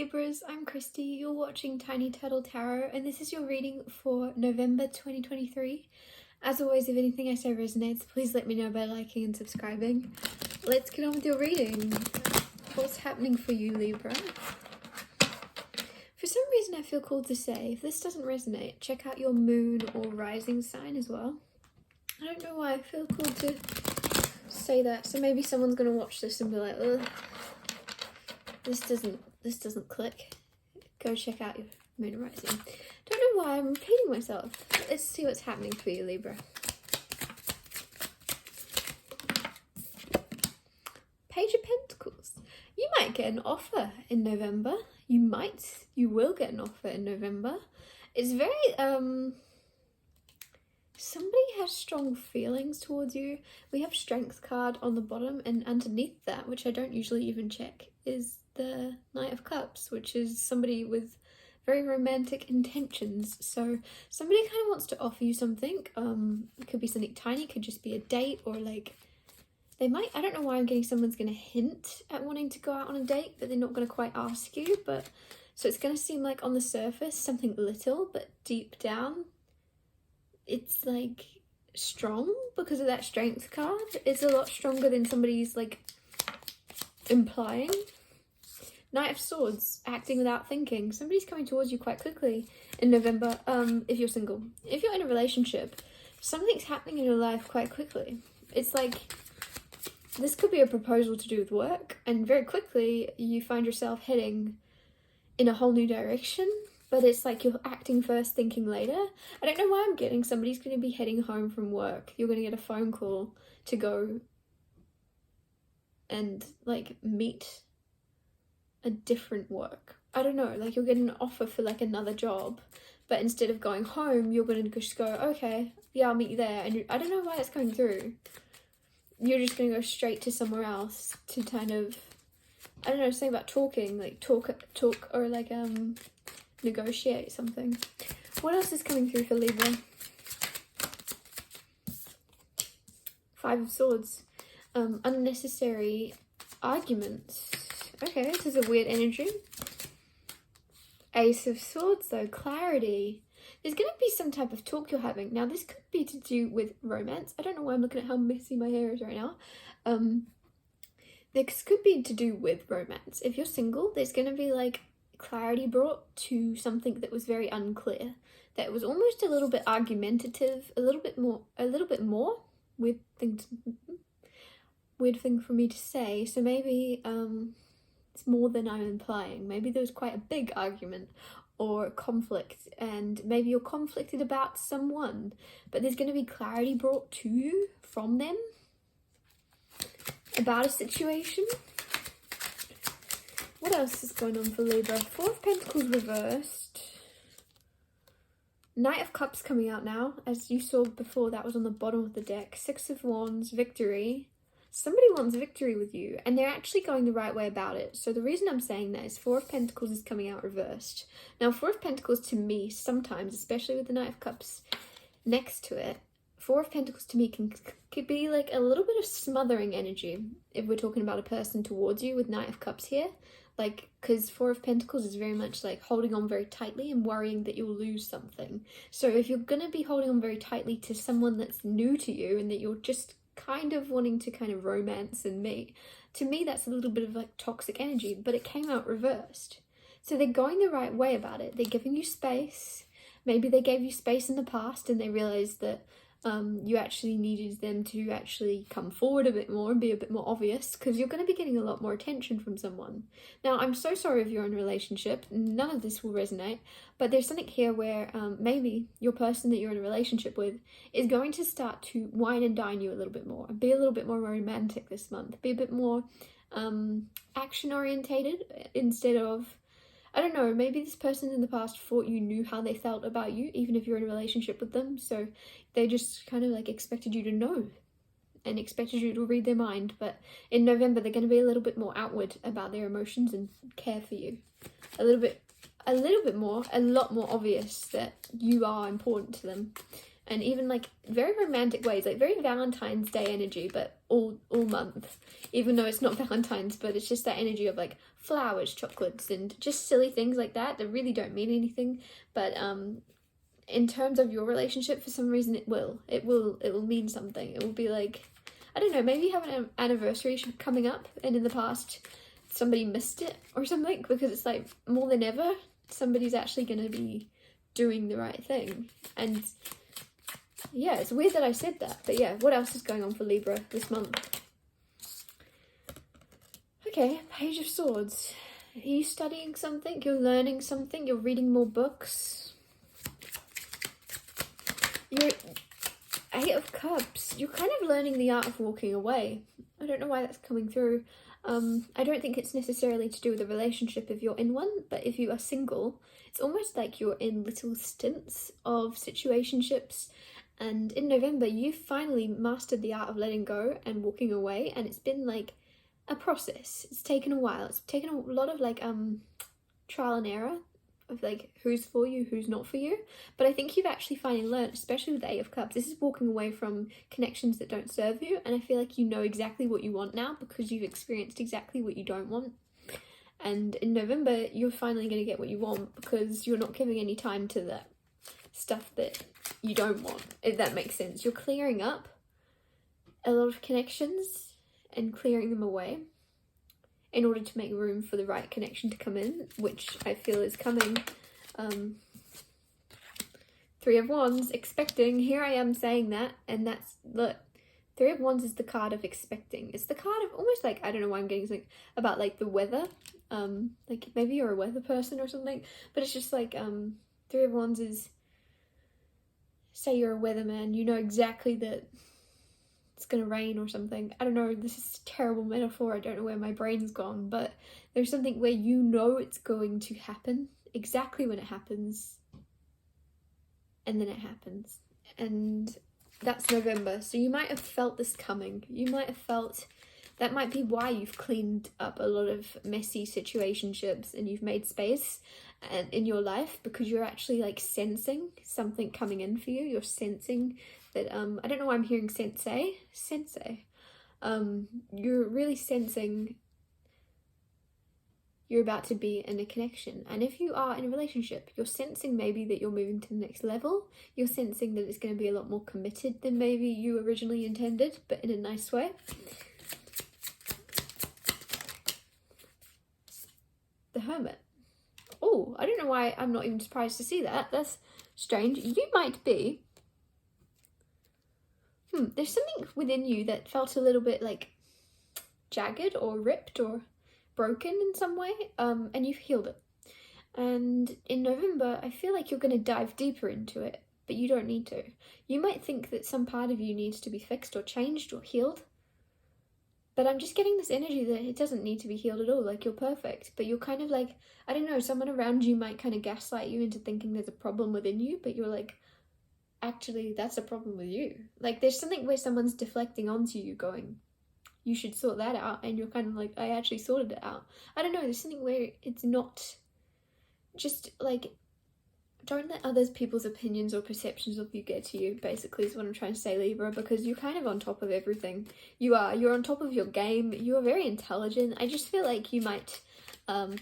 Libras, I'm Christy, you're watching Tiny Turtle Tarot, and this is your reading for November 2023. As always, if anything I say resonates, please let me know by liking and subscribing. Let's get on with your reading. What's happening for you, Libra? For some reason I feel called to say, if this doesn't resonate, check out your moon or rising sign as well. I don't know why I feel called to say that, so maybe someone's going to watch this and be like, ugh, this doesn't click. Go check out your moon and rising. Don't know why I'm repeating myself. Let's see what's happening for you, Libra. Page of Pentacles. You might get an offer in November. You will get an offer in November. It's very, somebody has strong feelings towards you. We have Strength card on the bottom, and underneath that, which I don't usually even check, is the Knight of Cups, which is somebody with very romantic intentions. So somebody kind of wants to offer you something. It could be something tiny, could just be a date, or like they might, I don't know why I'm getting someone's going to hint at wanting to go out on a date, but they're not going to quite ask you. But so it's going to seem like on the surface something little, but deep down it's like strong because of that Strength card. It's a lot stronger than somebody's like implying. Knight of Swords, acting without thinking. Somebody's coming towards you quite quickly in November, if you're single. If you're in a relationship, something's happening in your life quite quickly. It's like, this could be a proposal to do with work, and very quickly you find yourself heading in a whole new direction, but it's like you're acting first, thinking later. I don't know why I'm getting somebody's going to be heading home from work. You're going to get a phone call to go and like meet a different work. I don't know, like you're getting an offer for like another job, but instead of going home, you're going to just go, okay, yeah, I'll meet you there. And I don't know why it's going through. You're just going to go straight to somewhere else to kind of, I don't know, something about talking, like talk or like negotiate something. What else is coming through for Libra? Five of Swords. Unnecessary arguments. Okay, this is a weird energy. Ace of Swords though, clarity. There's going to be some type of talk you're having. Now this could be to do with romance. I don't know why I'm looking at how messy my hair is right now. This could be to do with romance. If you're single, there's going to be like clarity brought to something that was very unclear. That was almost a little bit argumentative, a little bit more, weird thing for me to say. So maybe, it's more than I'm implying. Maybe there was quite a big argument or conflict, and maybe you're conflicted about someone, but there's going to be clarity brought to you from them about a situation. What else is going on for Libra? Four of Pentacles reversed. Knight of Cups coming out now. As you saw before, that was on the bottom of the deck. Six of Wands, victory. Somebody wants victory with you, and they're actually going the right way about it. So the reason I'm saying that is Four of Pentacles is coming out reversed. Now, Four of Pentacles to me, sometimes, especially with the Knight of Cups next to it, Four of Pentacles to me could be like a little bit of smothering energy if we're talking about a person towards you with Knight of Cups here. Like, because Four of Pentacles is very much like holding on very tightly and worrying that you'll lose something. So if you're going to be holding on very tightly to someone that's new to you and that you're just kind of wanting to kind of romance and meet, to me that's a little bit of like toxic energy, but it came out reversed. So they're going the right way about it. They're giving you space. Maybe they gave you space in the past and they realized that you actually needed them to actually come forward a bit more and be a bit more obvious, because you're going to be getting a lot more attention from someone. Now, I'm so sorry if you're in a relationship, none of this will resonate, but there's something here where maybe your person that you're in a relationship with is going to start to wine and dine you a little bit more, be a little bit more romantic this month, be a bit more action orientated instead of, I don't know, maybe this person in the past thought you knew how they felt about you, even if you're in a relationship with them. So they just kind of like expected you to know and expected you to read their mind. But in November, they're going to be a little bit more outward about their emotions and care for you. A lot more obvious that you are important to them. and even like very romantic ways, like very Valentine's Day energy, but all month, even though it's not Valentine's, but it's just that energy of like flowers, chocolates, and just silly things like that really don't mean anything. But in terms of your relationship, for some reason it will mean something. It will be like, I don't know, maybe you have an anniversary coming up and in the past somebody missed it or something, because it's like more than ever somebody's actually going to be doing the right thing. And yeah, it's weird that I said that, but yeah, what else is going on for Libra this month? Okay, Page of Swords. Are you studying something? You're learning something? You're reading more books? You're Eight of Cups. You're kind of learning the art of walking away. I don't know why that's coming through. I don't think it's necessarily to do with a relationship if you're in one, but if you are single, it's almost like you're in little stints of situationships. And in November, you finally mastered the art of letting go and walking away, and it's been like a process. It's taken a while. It's taken a lot of like trial and error of like who's for you, who's not for you. But I think you've actually finally learned, especially with the Eight of Cups, this is walking away from connections that don't serve you. And I feel like you know exactly what you want now because you've experienced exactly what you don't want. And in November, you're finally going to get what you want because you're not giving any time to that stuff that you don't want, if that makes sense. You're clearing up a lot of connections and clearing them away in order to make room for the right connection to come in, which I feel is coming. Three of Wands, expecting. Here I am saying that, and that's, look, Three of Wands is the card of expecting. It's the card of almost like, I don't know why I'm getting something about like the weather. Like maybe you're a weather person or something, but it's just like Three of Wands is, say you're a weatherman, you know exactly that it's gonna rain or something. I don't know, this is a terrible metaphor, I don't know where my brain's gone, but there's something where you know it's going to happen, exactly when it happens, and then it happens. And that's November, so you might have felt this coming. You might have felt, that might be why you've cleaned up a lot of messy situationships and you've made space in your life, because you're actually like sensing something coming in for you. You're sensing that, I don't know why I'm hearing sensei. You're really sensing you're about to be in a connection. And if you are in a relationship, you're sensing maybe that you're moving to the next level. You're sensing that it's going to be a lot more committed than maybe you originally intended, but in a nice way. The Hermit. Oh, I don't know why I'm not even surprised to see that. That's strange. You might be. There's something within you that felt a little bit like jagged or ripped or broken in some way, and you've healed it. And in November, I feel like you're going to dive deeper into it, but you don't need to. You might think that some part of you needs to be fixed or changed or healed, but I'm just getting this energy that it doesn't need to be healed at all. Like, you're perfect, but you're kind of like, I don't know, someone around you might kind of gaslight you into thinking there's a problem within you, but you're like, actually, that's a problem with you. Like, there's something where someone's deflecting onto you going, you should sort that out, and you're kind of like, I actually sorted it out. I don't know, there's something where it's not just like, don't let other people's opinions or perceptions of you get to you, basically, is what I'm trying to say, Libra, because you're kind of on top of everything. You're on top of your game. You are very intelligent. I just feel like you might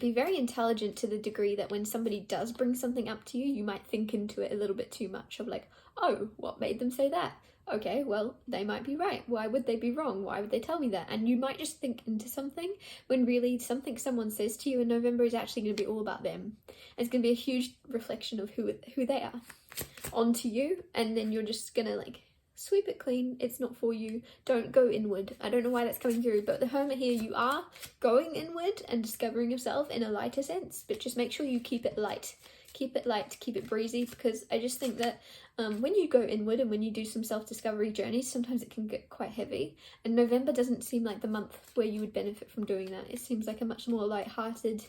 be very intelligent to the degree that when somebody does bring something up to you, you might think into it a little bit too much, of like, oh, what made them say that? Okay, well, they might be right. Why would they be wrong? Why would they tell me that? And you might just think into something when really something someone says to you in November is actually going to be all about them. It's going to be a huge reflection of who they are onto you, and then you're just going to like sweep it clean. It's not for you. Don't go inward. I don't know why that's coming through, but the Hermit here, you are going inward and discovering yourself in a lighter sense, but just make sure you keep it light. Keep it light, keep it breezy, because I just think that when you go inward and when you do some self-discovery journeys, sometimes it can get quite heavy, and November doesn't seem like the month where you would benefit from doing that. It seems like a much more light-hearted,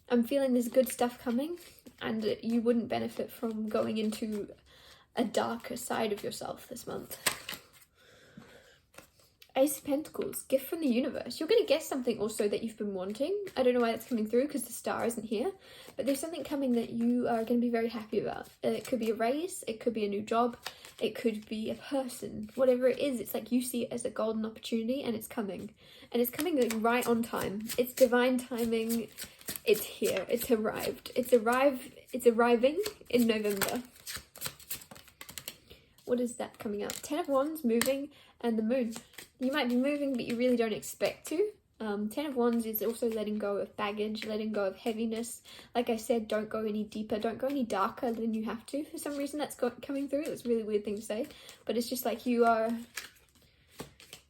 I'm feeling there's good stuff coming, and you wouldn't benefit from going into a darker side of yourself this month. Ace of Pentacles, gift from the universe. You're going to get something also that you've been wanting. I don't know why that's coming through because the star isn't here. But there's something coming that you are going to be very happy about. It could be a raise. It could be a new job. It could be a person. Whatever it is, it's like you see it as a golden opportunity and it's coming. And it's coming like right on time. It's divine timing. It's here. It's arrived. It's arriving in November. What is that coming up? 10 of Wands, moving, and the moon. You might be moving, but you really don't expect to. 10 of Wands is also letting go of baggage, letting go of heaviness. Like I said, don't go any deeper, don't go any darker than you have to. For some reason that's coming through. It's a really weird thing to say. But it's just like you are,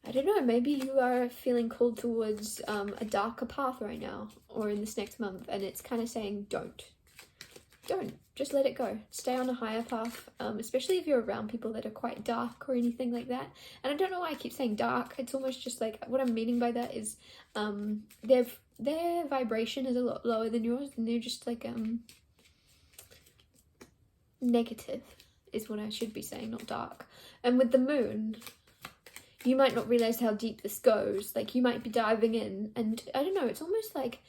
I don't know, maybe you are feeling called towards a darker path right now or in this next month. And it's kind of saying don't. Just let it go. Stay on a higher path, especially if you're around people that are quite dark or anything like that. And I don't know why I keep saying dark. It's almost just like, what I'm meaning by that is their vibration is a lot lower than yours, and they're just like negative is what I should be saying, not dark. And with the moon, you might not realize how deep this goes. Like you might be diving in, and I don't know, it's almost like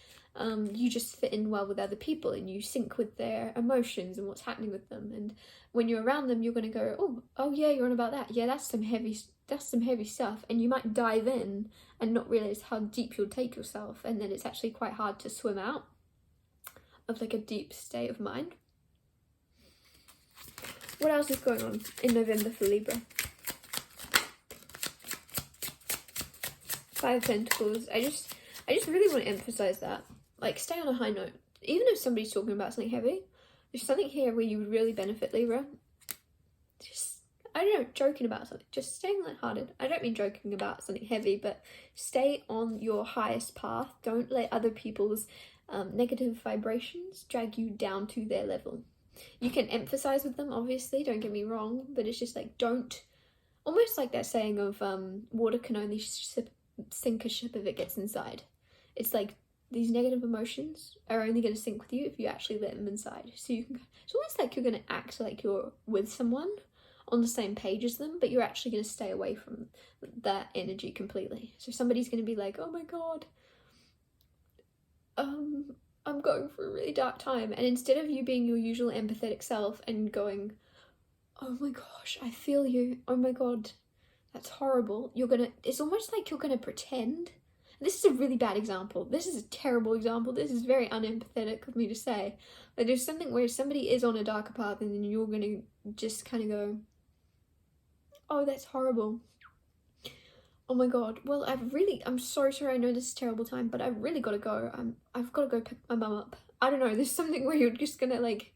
you just fit in well with other people and you sync with their emotions and what's happening with them. And when you're around them, you're going to go, oh yeah, you're on about that. Yeah, that's some heavy stuff. And you might dive in and not realize how deep you'll take yourself. And then it's actually quite hard to swim out of like a deep state of mind. What else is going on in November for Libra? 5 of Pentacles. I just really want to emphasize that. Like, stay on a high note. Even if somebody's talking about something heavy, there's something here where you would really benefit, Libra. Just, I don't know, joking about something. Just staying lighthearted. I don't mean joking about something heavy, but stay on your highest path. Don't let other people's negative vibrations drag you down to their level. You can emphasize with them, obviously, don't get me wrong, but it's just like, don't, almost like that saying of water can only sink a ship if it gets inside. It's like these negative emotions are only going to sink with you if you actually let them inside. So you can, it's almost like you're going to act like you're with someone on the same page as them, but you're actually going to stay away from that energy completely. So somebody's going to be like, oh my god, I'm going through a really dark time, and instead of you being your usual empathetic self and going, oh my gosh, I feel you, oh my god, that's horrible, it's almost like you're gonna pretend. This is a really bad example. This is a terrible example. This is very unempathetic of me to say. But there's something where somebody is on a darker path and then you're gonna just kind of go, oh, that's horrible. Oh my god. Well, I'm so sorry, I know this is a terrible time, but I've really got to go. I've got to go pick my mum up. I don't know, there's something where you're just gonna like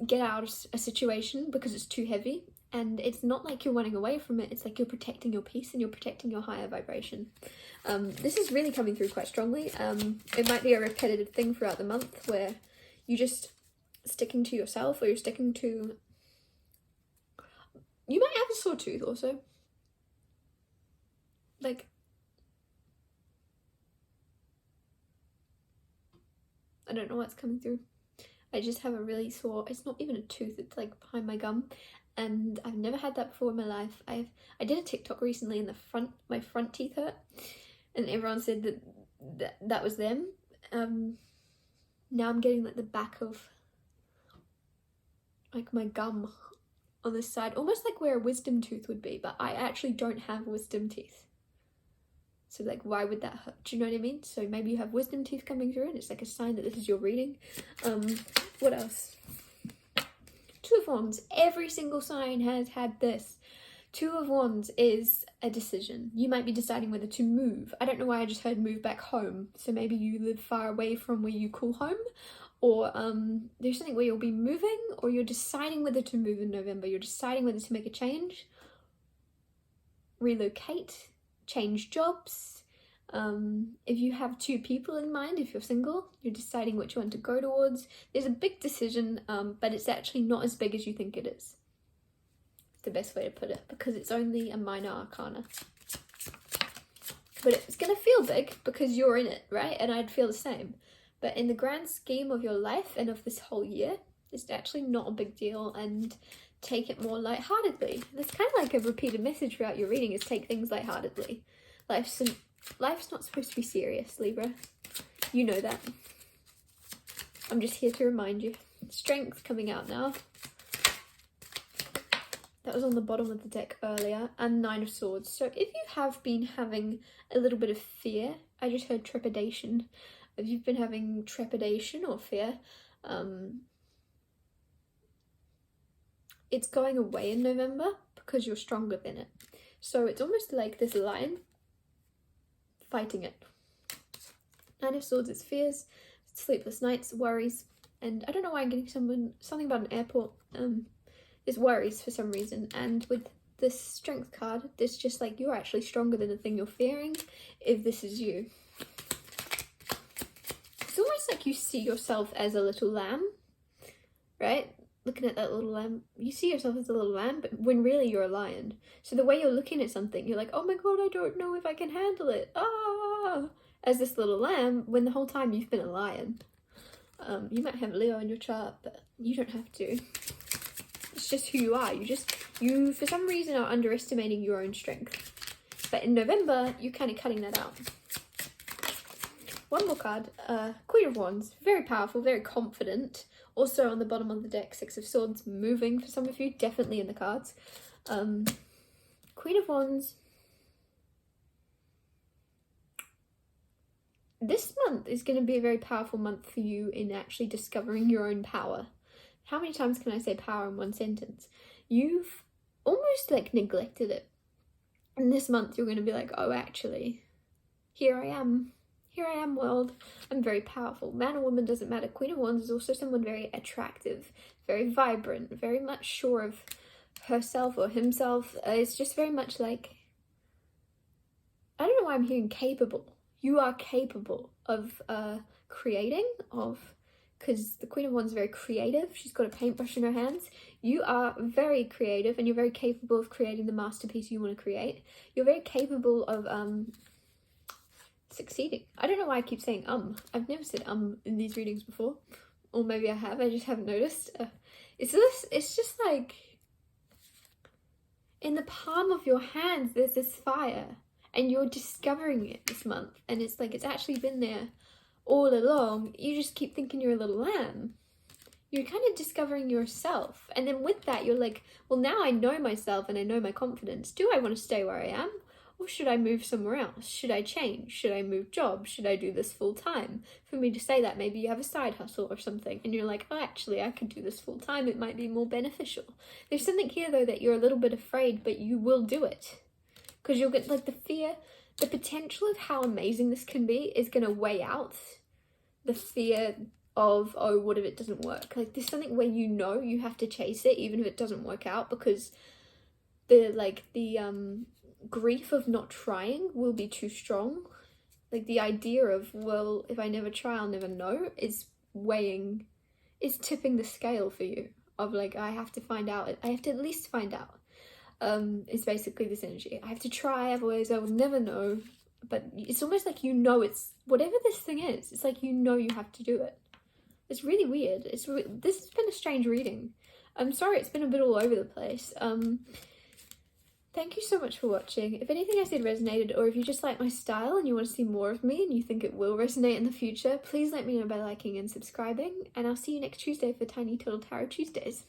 get out of a situation because it's too heavy. And it's not like you're running away from it. It's like you're protecting your peace and you're protecting your higher vibration. This is really coming through quite strongly. It might be a repetitive thing throughout the month where you just sticking to yourself, or you're sticking to... You might have a sore tooth also. Like... I don't know what's coming through. I just have a really sore... It's not even a tooth, it's like behind my gum. And I've never had that before in my life. I did a TikTok recently and my front teeth hurt, and everyone said that was them. Now I'm getting like the back of like my gum on this side, almost like where a wisdom tooth would be, but I actually don't have wisdom teeth. So like, why would that hurt? Do you know what I mean? So maybe you have wisdom teeth coming through and it's like a sign that this is your reading. What else? 2 of Wands. Every single sign has had this. 2 of Wands is a decision. You might be deciding whether to move. I don't know why I just heard move back home. So maybe you live far away from where you call home. Or there's something where you'll be moving, or you're deciding whether to move in November. You're deciding whether to make a change, relocate, change jobs. If you have 2 people in mind, if you're single, you're deciding which one to go towards. There's a big decision, but it's actually not as big as you think it is. It's the best way to put it, because it's only a minor arcana. But it's gonna feel big because you're in it, right? And I'd feel the same. But in the grand scheme of your life and of this whole year, it's actually not a big deal. And take it more lightheartedly. That's kind of like a repeated message throughout your reading, is take things lightheartedly. Life's not supposed to be serious, Libra. You know that. I'm just here to remind you. Strength coming out now. That was on the bottom of the deck earlier. And Nine of Swords. So if you have been having a little bit of fear, I just heard trepidation. If you've been having trepidation or fear, it's going away in November because you're stronger than it. So it's almost like this lion fighting it. Nine of Swords is fears, sleepless nights, worries, and I don't know why I'm getting something about an airport. Is worries for some reason, and with this Strength card, it's just like you're actually stronger than the thing you're fearing if this is you. It's almost like you see yourself as a little lamb, right? Looking at that little lamb, you see yourself as a little lamb, but when really you're a lion. So the way you're looking at something, you're like, oh my god, I don't know if I can handle it. Ah! As this little lamb, when the whole time you've been a lion. You might have Leo in your chart, but you don't have to. It's just who you are. You for some reason are underestimating your own strength. But in November, you're kind of cutting that out. One more card, Queen of Wands. Very powerful, very confident. Also on the bottom of the deck, Six of Swords, moving for some of you, definitely in the cards. Queen of Wands. This month is going to be a very powerful month for you in actually discovering your own power. How many times can I say power in one sentence? You've almost like neglected it. And this month you're going to be like, oh, actually, here I am. Here I am, world. I'm very powerful. Man or woman, doesn't matter. Queen of Wands is also someone very attractive, very vibrant, very much sure of herself or himself. It's just very much like, I don't know why I'm hearing capable. You are capable of creating, because the Queen of Wands is very creative. She's got a paintbrush in her hands. You are very creative and you're very capable of creating the masterpiece you want to create. You're very capable of succeeding. I don't know why I keep saying I've never said in these readings before. Or maybe I have, I just haven't noticed. It's just like, in the palm of your hands there's this fire. And you're discovering it this month. And it's like, it's actually been there all along. You just keep thinking you're a little lamb. You're kind of discovering yourself. And then with that, you're like, well, now I know myself and I know my confidence. Do I want to stay where I am? Or should I move somewhere else? Should I change? Should I move jobs? Should I do this full time? For me to say that, maybe you have a side hustle or something. And you're like, oh, actually, I could do this full time. It might be more beneficial. There's something here, though, that you're a little bit afraid, but you will do it. Because you'll get, like, the fear, the potential of how amazing this can be is going to weigh out the fear of, oh, what if it doesn't work? Like, there's something where you know you have to chase it, even if it doesn't work out, because the grief of not trying will be too strong. Like, the idea of, well, if I never try, I'll never know, is tipping the scale for you. Of, like, I have to find out. I have to at least find out. It's basically this energy. I have to try, otherwise I will never know. But it's almost like you know it's, whatever this thing is, it's like you know you have to do it. It's really weird. This has been a strange reading. I'm sorry it's been a bit all over the place. Thank you so much for watching. If anything I said resonated, or if you just like my style and you want to see more of me and you think it will resonate in the future, please let me know by liking and subscribing. And I'll see you next Tuesday for Tiny Turtle Tarot Tuesdays.